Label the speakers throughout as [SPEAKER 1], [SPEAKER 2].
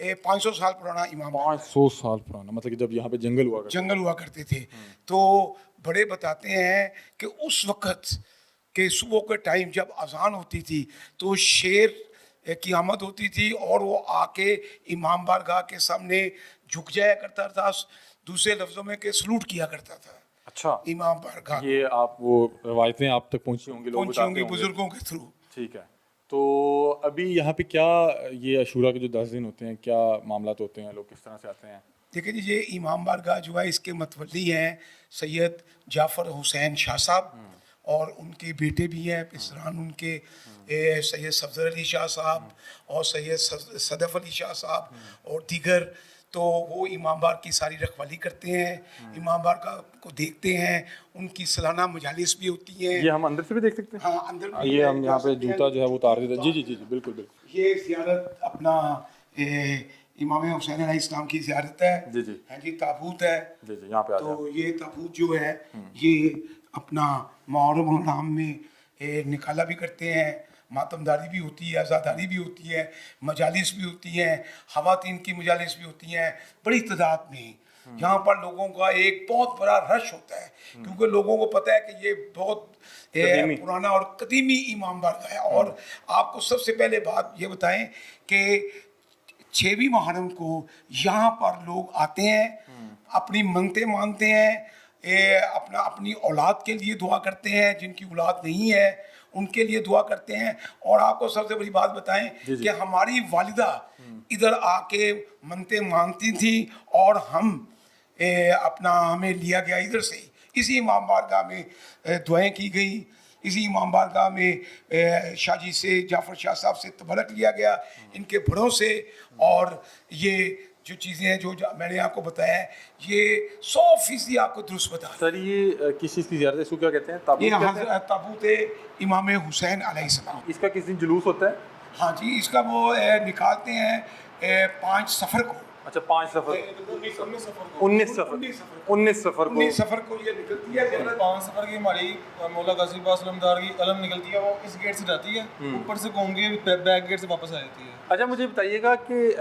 [SPEAKER 1] 500 साल पुराना इमाम बारगाह है।
[SPEAKER 2] 500 साल पुराना, मतलब कि जब यहाँ पे जंगल हुआ करता
[SPEAKER 1] जंगल हुआ करते थे। तो बड़े बताते हैं कि उस वक़्त के सुबह के टाइम जब अजान होती थी तो शेर की आमद होती थी और वो आके इमाम बारगाह के सामने झुक जाया करता था, दूसरे लफ्ज़ों में कि सलूट किया करता था।
[SPEAKER 2] अच्छा,
[SPEAKER 1] इमाम बारगाह
[SPEAKER 2] ये आप वो रवायतें आप तक पहुंची होंगी, लोग
[SPEAKER 1] पहुंची
[SPEAKER 2] बताते
[SPEAKER 1] होंगी
[SPEAKER 2] होंगे।
[SPEAKER 1] बुजुर्गों के थ्रू।
[SPEAKER 2] ठीक है, तो अभी यहाँ पे क्या ये अशूरा के जो 10 दिन होते हैं, क्या मामलात होते हैं, लोग किस तरह से आते हैं?
[SPEAKER 1] देखिए जी, ये इमाम बारगाह जो है इसके मतवली हैं सैयद जाफ़र हुसैन शाह साहब और उनके बेटे भी हैं पिसरान उनके सैयद सफदर अली शाह साहब और सैयद सदफ़ अली शाह साहब और दीगर। तो वो इमाम बार की सारी रखवाली करते हैं, इमाम बार को देखते हैं, उनकी सालाना मजालिस भी होती हैं।
[SPEAKER 2] ये हम अंदर से भी देख सकते हैं?
[SPEAKER 1] हाँ, अंदर भी
[SPEAKER 2] ये हम
[SPEAKER 1] जा
[SPEAKER 2] यहाँ पे
[SPEAKER 1] सकते हैं।
[SPEAKER 2] जूता जो है वो उतार देते हैं। जी जी जी जी, बिल्कुल बिल्कुल।
[SPEAKER 1] ये ज़ियारत अपना इमाम हुसैन अलैहिस्सलाम की ज़ियारत है।
[SPEAKER 2] जी जी
[SPEAKER 1] हाँ जी, ताबूत है।
[SPEAKER 2] जी जी, यहाँ पे आ जाए।
[SPEAKER 1] तो ये ताबूत जो है ये अपना मुहर्रम हराम में निकाला भी करते हैं, मातमदारी भी होती है, आज़ादारी भी होती है, मजालिस भी होती हैं, ख़वातीन की मजालिस भी होती हैं बड़ी तादाद में। यहाँ पर लोगों का एक बहुत बड़ा रश होता है क्योंकि लोगों को पता है कि ये बहुत पुराना और कदीमी इमाम बारगाह है। और आपको सबसे पहले बात ये बताएं कि 6वीं मुहर्रम को यहाँ पर लोग आते हैं, अपनी मन्नतें मानते हैं, अपनी औलाद के लिए दुआ करते हैं, जिनकी औलाद नहीं है उनके लिए दुआ करते हैं। और आपको सबसे बड़ी बात बताएं कि हमारी वालिदा इधर आके मन्नतें मानती थी और हमें लिया गया इधर से, इसी इमाम बारगाह में दुआएं की गई, इसी इमाम बारगाह में शाहजी से जाफ़र शाह साहब से तबरक लिया गया इनके बड़ों से। और ये जो चीज़ें हैं जो मैंने आपको बताया है ये 100% आपको दुरुस्त बता।
[SPEAKER 2] सर ये किस चीज़ की ज़ियारत है, इसको क्या कहते हैं? ताबूत
[SPEAKER 1] ये
[SPEAKER 2] कहते हैं?
[SPEAKER 1] ताबूत इमाम हुसैन अलैहिस्सलाम।
[SPEAKER 2] इसका किस दिन जुलूस होता है?
[SPEAKER 1] हाँ जी, इसका वो निकालते हैं 5 सफ़र को।
[SPEAKER 2] अच्छा, 5 सफ़र, 19 सफ़र को
[SPEAKER 1] 19 सफ़र को ये निकलती है।
[SPEAKER 3] 5 सफ़र की हमारी मौला गाजी पास अलमदार की अलम निकलती है, वो इस गेट से जाती है, ऊपर से घूम के बैक गेट से वापस आ जाती है।
[SPEAKER 2] अच्छा, मुझे बताइएगा कि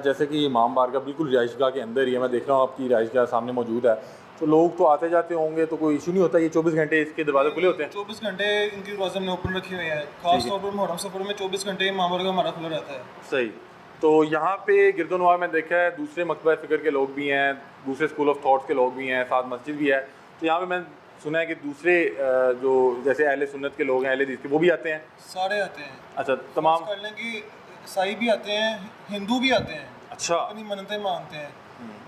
[SPEAKER 2] जैसे कि इमाम बारगाह बिल्कुल रिहाइशगाह के अंदर ही है, मैं देख रहा हूँ आपकी रिहाइशगाह सामने मौजूद है, तो लोग तो आते जाते होंगे, तो कोई इशू नहीं होता? ये 24 घंटे इसके दरवाजे खुले होते हैं?
[SPEAKER 3] 24 घंटे इनकी दरवाजे हमने ओपन रखे हुए हैं, खास तौर पर मुहर्रम सफ़र में 24 घंटे इमाम बारगाह हमारा खुला रहता है।
[SPEAKER 2] सही। तो यहाँ पे गिरदोनवार में देखा है दूसरे मकतबा फ़िक्र के लोग भी हैं, दूसरे स्कूल ऑफ थॉट्स के लोग भी हैं, साथ मस्जिद भी है। तो यहाँ पे मैंने सुना है कि दूसरे जो जैसे अहले सुन्नत के लोग हैं, अहले हदीस के, वो भी आते हैं?
[SPEAKER 3] सारे आते हैं।
[SPEAKER 2] अच्छा, तमाम
[SPEAKER 3] कर लें कि ईसाई भी आते हैं, हिंदू भी आते हैं,
[SPEAKER 2] अच्छा,
[SPEAKER 3] अपनी मन्नतें मांगते हैं।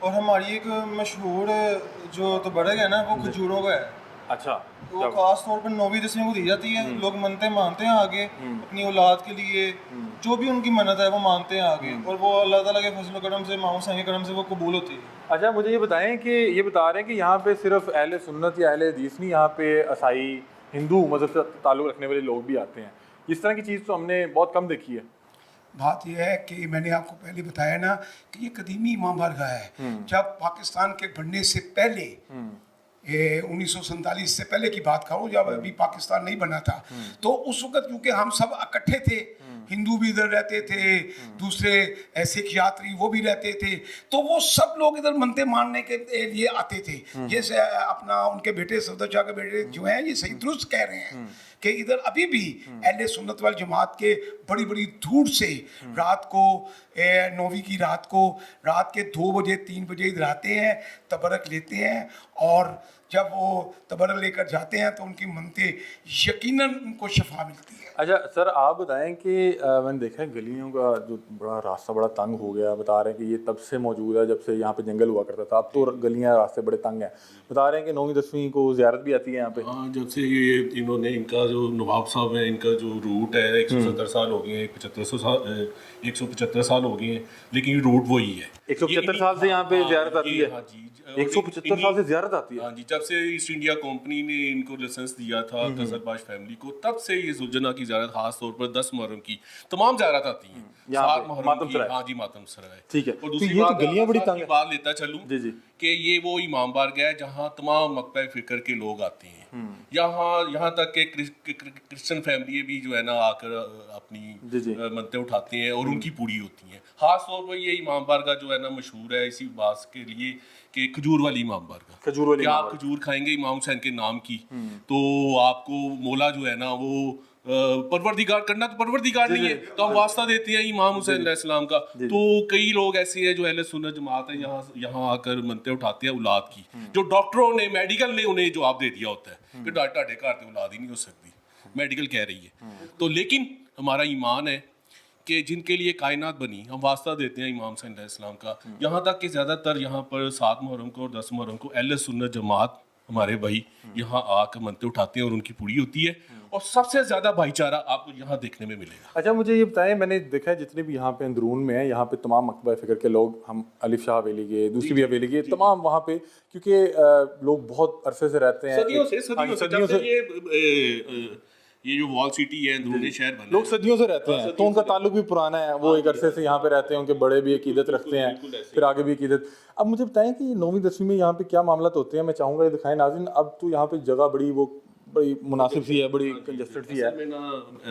[SPEAKER 3] और हमारी एक मशहूर जो तबरक है ना वो खजूरों का है।
[SPEAKER 2] अच्छा,
[SPEAKER 3] वो खास तौर पर 9वीं 10वीं को दी जाती है, लोग मन्नतें मानते हैं आगे अपनी औलाद के लिए, जो भी उनकी मन्नत है वो मानते हैं आगे, और वो अल्लाह ताला के फजल करम से, इमाम हुसैन के करम से वो कबूल होती है।
[SPEAKER 2] अच्छा, मुझे ये बताएं कि ये बता रहे हैं कि यहाँ पे सिर्फ अहले सुन्नत या अहले हदीस नहीं, यहाँ पे ईसाई, हिंदू मज़हब से ताल्लुक़ रखने वाले लोग भी आते हैं। इस तरह की चीज़ तो हमने बहुत कम देखी है।
[SPEAKER 1] बात यह है कि मैंने आपको पहले बताया ना कि ये कदीमी इमाम बारगाह है। जब पाकिस्तान के बनने से पहले 1947 से पहले की बात करो, जब अभी पाकिस्तान नहीं बना था, तो उस वक्त क्योंकि हम सब इकट्ठे थे, हिंदू भी इधर रहते थे, दूसरे सिख यात्री वो भी रहते थे, तो वो सब लोग इधर मन्नतें मानने के लिए आते थे। जैसे अपना उनके बेटे सफदर शाह के बेटे जो हैं ये सही दुरुस्त कह रहे हैं कि इधर अभी भी अहले सुन्नत वल जमात के बड़ी बड़ी दूर से रात को 9वीं की रात के 2 बजे 3 बजे इधर आते हैं, तबरक लेते हैं, और जब वो तबरक लेकर जाते हैं तो उनकी मन्नतें यकीनन उनको शफा मिलती है।
[SPEAKER 2] अच्छा सर, आप बताएं कि मैंने देखा है गलियों का जो बड़ा रास्ता बड़ा तंग हो गया, बता रहे हैं कि ये तब से मौजूद है जब से यहाँ पे जंगल हुआ करता था, अब तो गलियाँ रास्ते बड़े तंग हैं। बता रहे हैं कि 9वीं 10वीं को ज़ियारत भी आती है यहाँ पे।
[SPEAKER 4] हाँ, जब से ये इन्होंने इनका जो नवाब साहब है, इनका जो रूट है 170 साल हो गए हैं, 175 साल हो गए हैं, लेकिन ये रूट वही है।
[SPEAKER 2] 175 साल से यहाँ पे ज़ियारत आती है।
[SPEAKER 4] हाँ जी,
[SPEAKER 2] 175 साल से ज़ियारत आती है।
[SPEAKER 4] हाँ जी, जब से ईस्ट इंडिया कंपनी ने इनको लाइसेंस दिया था कजरबाश फैमिली को, तब से ये जुलझना की ज़ियारत खास तौर पर 10 मुहर्रम की तमाम ज़ियारत आती हैं।
[SPEAKER 2] यहाँ
[SPEAKER 4] 7
[SPEAKER 2] पे,
[SPEAKER 4] मुहर्रम
[SPEAKER 2] मातम
[SPEAKER 4] की,
[SPEAKER 2] सराय।
[SPEAKER 4] हाँ जी, मातम सराय।
[SPEAKER 2] ठीक है।
[SPEAKER 4] और
[SPEAKER 2] तो
[SPEAKER 4] दूसरी
[SPEAKER 2] ये तो
[SPEAKER 4] बात,
[SPEAKER 2] गलियाँ बड़ी तंग
[SPEAKER 4] की
[SPEAKER 2] हैं।
[SPEAKER 4] बात लेता चलूँ
[SPEAKER 2] जी जी।
[SPEAKER 4] कि ये वो इमाम बारगाह है जहाँ तमाम मकबे फिक्र के लोग आते हैं। यहाँ तक कि क्रिश्चियन फैमिली भी जो है ना आकर
[SPEAKER 2] जी जी।
[SPEAKER 4] अपनी मनते उठाते हैं और उनकी पूरी होती हैं। खास तौर पर ये इमाम बारगाह जो है ना मशहूर है इसी बात के लिए कि खजूर वाली इमाम बारगाह।
[SPEAKER 2] खजूर वाली
[SPEAKER 4] कि
[SPEAKER 2] इमाम
[SPEAKER 4] आप
[SPEAKER 2] बारगाह।
[SPEAKER 4] खजूर खाएंगे इमाम हुसैन के नाम की तो आपको मौला जो है ना वो परवरदिगार करना तो परवरदिगार नहीं है, तो हम वास्ता देते हैं इमाम हुसैन अलैहिस्सलाम का। तो कई लोग ऐसे हैं जो अहले सुन्नत जमात है यहाँ आकर मनते उठाते हैं औलाद की, जो डॉक्टरों ने मेडिकल ने उन्हें जवाब दे दिया होता है कि ਤੁਹਾਡੇ ਘਰ ਤੇ औलाद ही नहीं हो सकती, मेडिकल कह रही है। तो लेकिन हमारा ईमान है कि जिनके लिए कायनात बनी, हम वास्ता देते हैं इमाम हुसैन अलैहिस्सलाम का। यहाँ तक कि ज़्यादातर यहाँ पर 7 मुहर्रम को और 10 मुहर्रम को अहले सुन्नत जमात हमारे भाई यहाँ आकर मनते उठाते हैं और उनकी पूरी होती है, और सबसे ज़्यादा भाईचारा आपको यहाँ देखने में मिलेगा।
[SPEAKER 2] अच्छा मुझे ये बताएं, मैंने देखा है जितने भी यहाँ पे अंदरून में है, यहाँ पे तमाम मकबा फ़िक्र के लोग, हम अलिफ शाह हवेली के, दूसरी भी हवेली के, तमाम वहाँ पे, क्योंकि लोग बहुत अरसे से रहते हैं,
[SPEAKER 4] सदियों से
[SPEAKER 2] सदियों
[SPEAKER 4] जब
[SPEAKER 2] से
[SPEAKER 4] से ये जो वॉल सिटी है अंदरूनी शहर बना
[SPEAKER 2] लोग सदियों से रहते हैं, तो उनका ताल्लुक भी पुराना है, वो एक अरसे से यहाँ पे रहते हैं, उनके बड़े भी अकीदत रखते हैं, फिर आगे भी अकीदत। अब मुझे बताएं कि 9वीं 10वीं में यहाँ पे क्या मामला होते हैं, मैं चाहूँगा ये दिखाएं नाज़रीन। अब तो यहाँ पे जगह बड़ी मुनासिब सी है, बड़ी कंजस्टेड सी है।
[SPEAKER 4] में ना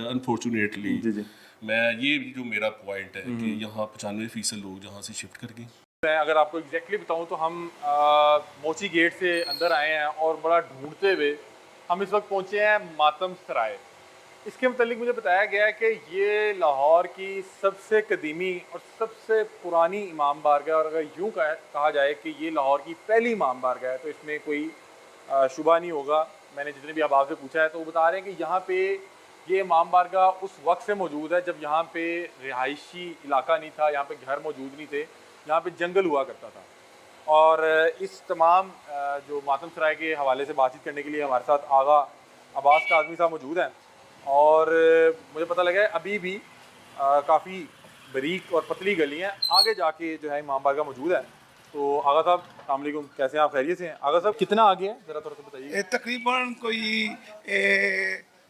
[SPEAKER 4] अनफॉर्चुनेटली
[SPEAKER 2] जी जी।
[SPEAKER 4] मैं ये जो मेरा पॉइंट है कि यहाँ 95% लोग जहाँ से शिफ्ट कर गए।
[SPEAKER 2] मैं अगर आपको एग्जैक्टली बताऊं तो हम मोची गेट से अंदर आए हैं और बड़ा ढूंढते हुए हम इस वक्त पहुंचे हैं मातम सराय। इसके मुतालिक मुझे बताया गया है कि ये लाहौर की सबसे कदीमी और सबसे पुरानी इमाम बारगाह, और अगर यूँ कहा जाए कि ये लाहौर की पहली इमाम बारगाह है तो इसमें कोई शुबा नहीं होगा। मैंने जितने भी अहबाब से पूछा है तो वो बता रहे हैं कि यहाँ पे ये इमाम बारगाह उस वक्त से मौजूद है जब यहाँ पे रिहायशी इलाका नहीं था, यहाँ पे घर मौजूद नहीं थे, यहाँ पे जंगल हुआ करता था। और इस तमाम जो मातम सराय के हवाले से बातचीत करने के लिए हमारे साथ आगा अब्बास काज़मी साहब मौजूद हैं, और मुझे पता लगा है अभी भी काफ़ी बारीक और पतली गली हैं, आगे जाके जो है इमाम बारगाह मौजूद है। तो आगा साहब अस्सलाम वालेकुम, कैसे हैं आप? खैरियत से हैं? आगा साहब कितना आगे है ज़रा थोड़ा सा बताइए।
[SPEAKER 1] तकरीबन कोई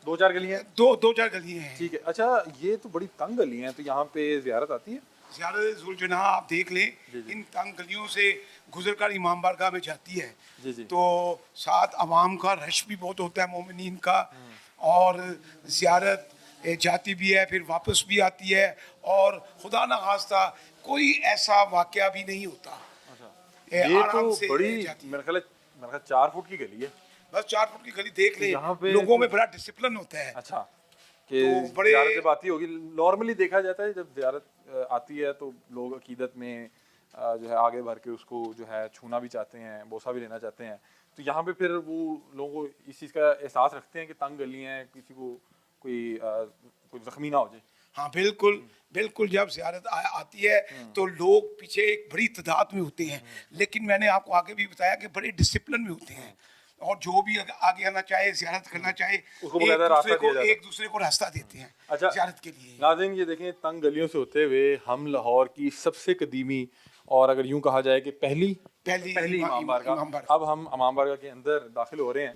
[SPEAKER 2] 2-4 गली हैं।
[SPEAKER 1] दो चार गलियाँ हैं।
[SPEAKER 2] ठीक है। अच्छा ये तो बड़ी तंग गली हैं, तो यहाँ पे ज़ियारत आती है?
[SPEAKER 1] ज़ियारत ज़ुलझना आप देख लें, इन तंग गलियों से गुजर कर इमाम बारगाह में जाती है।
[SPEAKER 2] जी जी।
[SPEAKER 1] तो साथ अवाम का रश भी बहुत होता है, मोमिनीन का, और ज़ियारत जाती भी है फिर वापस भी आती है, और खुदा न खास्ता कोई ऐसा वाक़या भी नहीं होता।
[SPEAKER 2] ये
[SPEAKER 1] आराम
[SPEAKER 2] तो
[SPEAKER 1] से
[SPEAKER 2] बड़ी
[SPEAKER 1] जाती है।
[SPEAKER 2] मेरे ख्याल 4 फुट की गली है।
[SPEAKER 1] बस 4 फुट की गली देख
[SPEAKER 2] यहाँ
[SPEAKER 1] लें,
[SPEAKER 2] पे
[SPEAKER 1] लोगों में बड़ा डिसिप्लिन होता है।
[SPEAKER 2] अच्छा कि
[SPEAKER 1] तो बड़े-
[SPEAKER 2] ज़ियारत जब आती होगी, नॉर्मली देखा जाता है जब ज़ियारत आती है तो लोग अकीदत में जो है आगे बढ़ के उसको जो है छूना भी चाहते हैं, बोसा भी लेना चाहते हैं। तो यहाँ पे फिर वो लोगों को इस चीज़ का एहसास रखते हैं कि तंग गलियाँ हैं, किसी को कोई ज़ख्मी ना हो जाए।
[SPEAKER 1] हाँ बिल्कुल बिल्कुल, जब ज़ियारत आती है तो लोग पीछे एक बड़ी तादाद में होते हैं, लेकिन मैंने आपको आगे भी बताया कि बड़े डिसिप्लिन में होते हैं, और जो भी आगे आना चाहे, ज़ियारत करना चाहे,
[SPEAKER 2] उसको बकायदा रास्ता दिया जाता है।
[SPEAKER 1] एक दूसरे को रास्ता देते हैं
[SPEAKER 2] अच्छा,
[SPEAKER 1] ज़ियारत के लिए।
[SPEAKER 2] नाज़रीन ये देखें, तंग गलियों से होते हुए हम लाहौर की सबसे कदीमी और अगर यूँ कहा जाए कि पहली इमाम बारगाह, अब हम इमाम बारगाह के अंदर दाखिल हो रहे हैं।